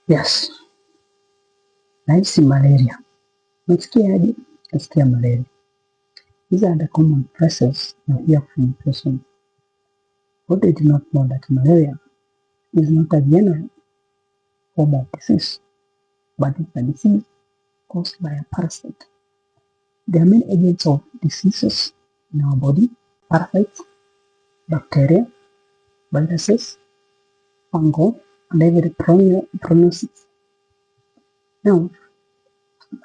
Yes, nahisi malaria. Unasikiaje? Nasikia malaria. These are the common phrases you hear from patients. What they do not know that malaria is not a general form of disease, but it's a disease caused by a parasite. There are many agents of diseases in our body: parasites, bacteria, viruses, fungal, and even prognosis. Now,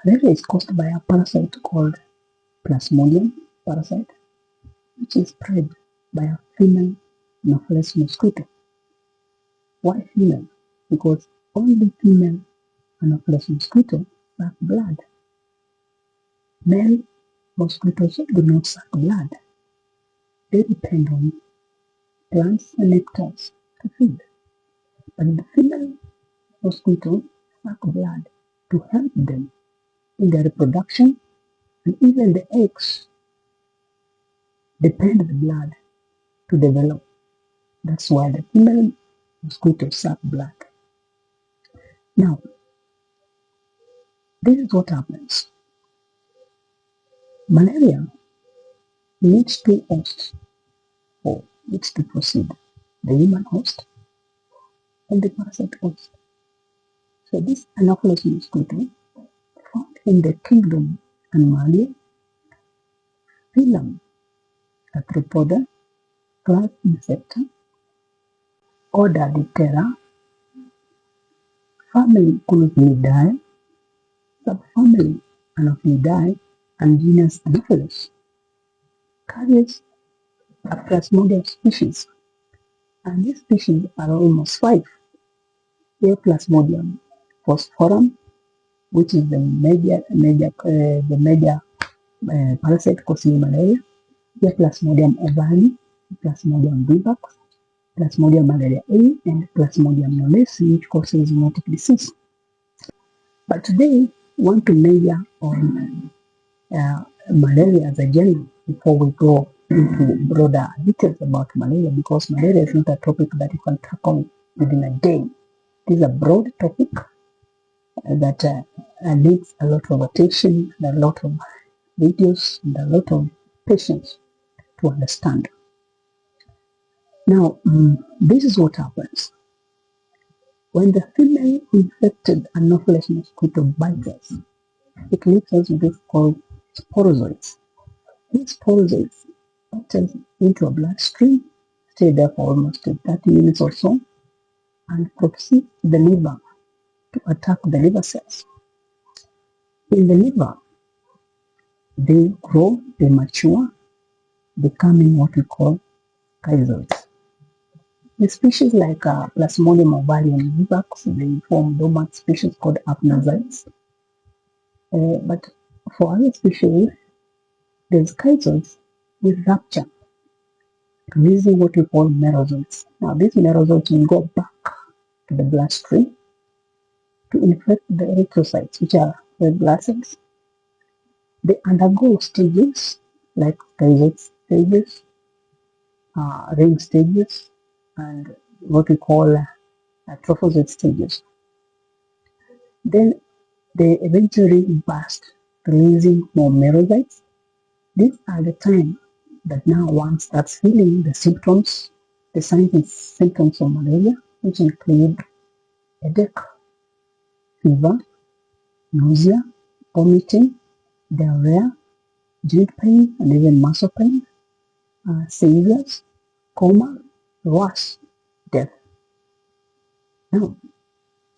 malaria is caused by a parasite called Plasmodium parasite, which is spread by a female Anopheles mosquito. Why female? Because only female Anopheles mosquito suck blood. Male mosquitoes do not suck blood. They depend on plants and nectars to feed. But the female mosquito suck blood to help them in their reproduction, and even the eggs depend on the blood to develop. That's why the female mosquito suck blood. Now, this is what happens. Malaria needs two hosts for it to proceed: the human host and the parasite host. So this Anopheles mosquito found in the kingdom Animalia, phylum Arthropoda, class Insecta, order Diptera, family Colubridae, subfamily Anophidae, and genus Anopheles carries a Plasmodium species, and these species are almost five. A Plasmodium phosphorum, which is the major parasite causing malaria. A Plasmodium ovale, Plasmodium vivax, Plasmodium malaria A, and Plasmodium knowlesi, which causes zoonotic disease. But today, we want to measure on malaria as a general before we go into broader details about malaria, because malaria is not a topic that you can tackle within a day. It is a broad topic that needs a lot of attention and a lot of videos and a lot of patience to understand. Now, this is what happens. When the female infected Anopheles mosquito bites us, it leaves us with this called sporozoites. These sporozoites enter into a bloodstream, stay there for almost 30 minutes or so, and proceed to the liver to attack the liver cells. In the liver, they grow, they mature, becoming what we call schizoids. The species like Plasmodium ovale and vivax, they form dormant species called apnozytes. But for other species, the schizoids will rupture, releasing what we call merozoites. Now, these merozoites will go back to the bloodstream to infect the erythrocytes, which are red blood cells. They undergo stages like schizoid stages, ring stages, and what we call trophozoite stages. Then they eventually burst, releasing more merozoites. These are the time that now one starts feeling the symptoms, the signs and symptoms of malaria, which include headache, fever, nausea, vomiting, diarrhea, joint pain, and even muscle pain, seizures, coma, worse, death. Now,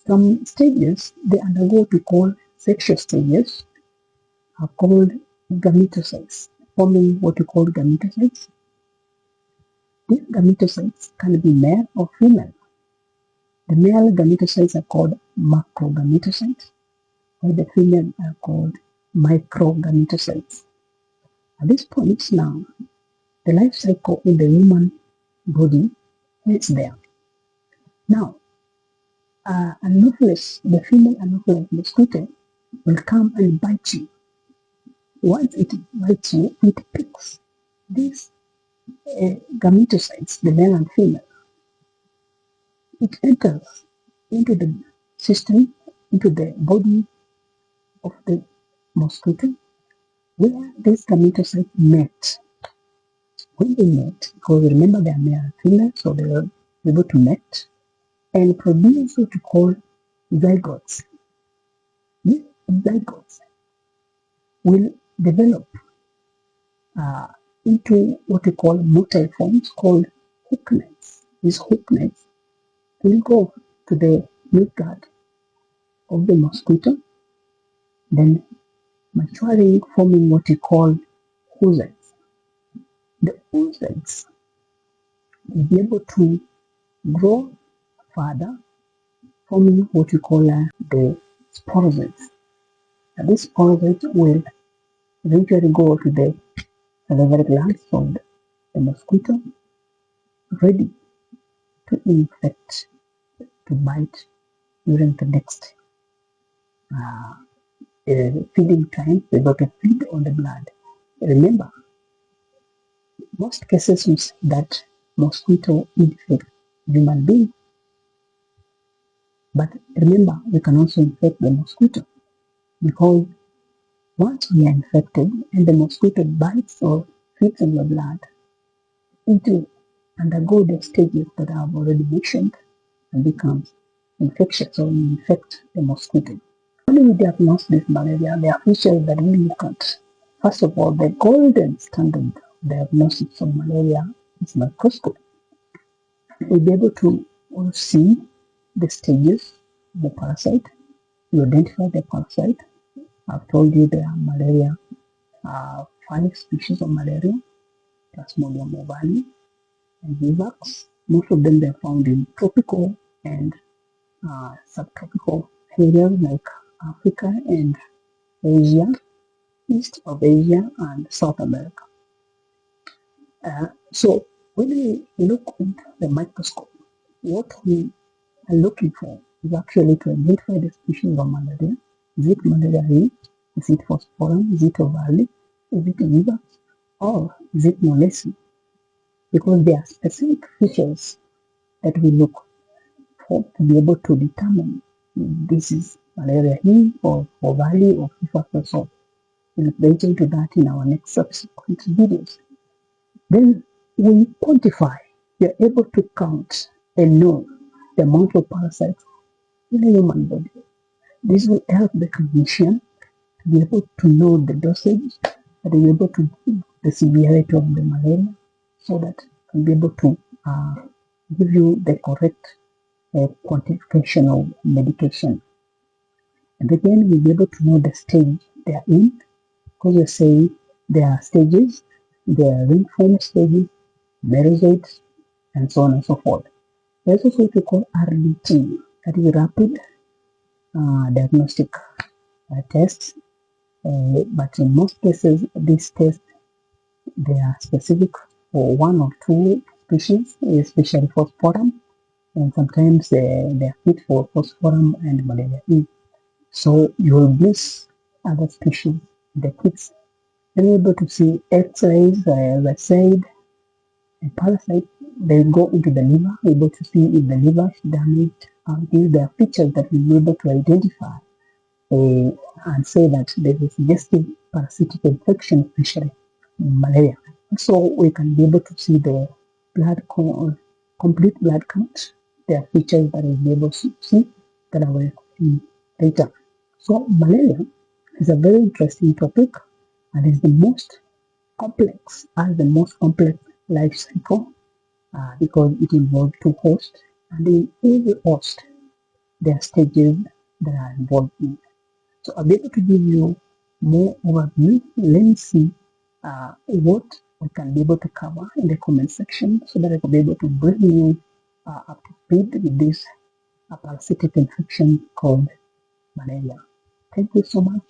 some stages they undergo what we call sexual stages, are called gametocytes, forming what we call gametocytes. These gametocytes can be male or female. The male gametocytes are called macrogametocytes, while the female are called microgametocytes. At this point now, the life cycle in the human body ends there. Now, the female Anopheles mosquito will come and bite you. Once it bites you, it picks these gametocytes, the male and female. It enters into the system into the body of the mosquito, where these gametocytes met. When they met, because remember they are male and female, so they were able to met and produce what we call zygotes. These zygotes will develop into what we call motile forms called hook nets. These hook nets will go to the milk guard of the mosquito, then maturing, forming what we call oocytes. The oocytes will be able to grow further, forming what we call the sporozoites. And these sporozoites will eventually go to the salivary glands of the mosquito, ready to infect, to bite during the next feeding time. They got to feed on the blood. Remember, most cases that mosquito infect human being, but remember, we can also infect the mosquito, because once we are infected and the mosquito bites or feeds on your blood, it will undergo the stages that I have already mentioned and becomes infectious or infect the mosquito. When we diagnose this malaria, there are features that we look at. First of all, the golden standard diagnosis of malaria is microscopy. We'll be able to see the stages of the parasite. You identify the parasite. I've told you there are malaria, 5 species of malaria, Plasmodium ovale and vivax. Most of them they're found in tropical and subtropical areas like Africa and Asia, east of Asia and South America. So when we look into the microscope, what we are looking for is actually to identify the species of malaria. Is it malaria A? Is it Phosphorum? Is it ovale? Is it vivax? Or is it molessi? Because there are specific features that we look for to be able to determine if this is malaria E or ovale or vivax. So we'll get into that in our next subsequent videos. Then we quantify, we are able to count and know the amount of parasites in a human body. This will help the clinician to be able to know the dosage, to be able to give the severity of the malaria, so that can be able to give you the correct quantification of medication. And again, we'll be able to know the stage they are in, because we're saying there are stages, there are ring-form stages, merozoites, and so on and so forth. There's also what we call RDT, that is rapid diagnostic tests. But in most cases, these tests they are specific for 1 or 2 species, especially for Phosphorum, and sometimes they are fit for Phosphorum and Malaria E. So you will miss other species, the kits. Then you're able to see X-rays, as I said, and parasites. They go into the liver, able to see if the liver is damaged. These are features that we'll be able to identify and say that there is suggestive parasitic infection, especially malaria. So we can be able to see the complete blood count. There are features that we'll be able to see that I will see later. So malaria is a very interesting topic and is the most complex, life cycle because it involves 2 hosts, and in every host there are stages that are involved in. So I'll be able to give you more overview. Let me see what we can be able to cover in the comment section, so that I can be able to bring you up to speed with this parasitic infection called malaria. Thank you so much.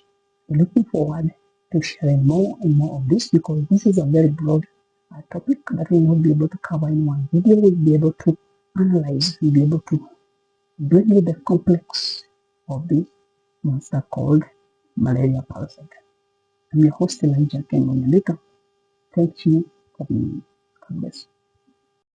I'm looking forward to sharing more and more of this, because this is a very broad topic that we will not be able to cover in one video. We'll be able to analyze, we'll be able to bring you the complex of this monster called malaria parasite. I'm your host Elijah Kengo. Thank you for being. God bless.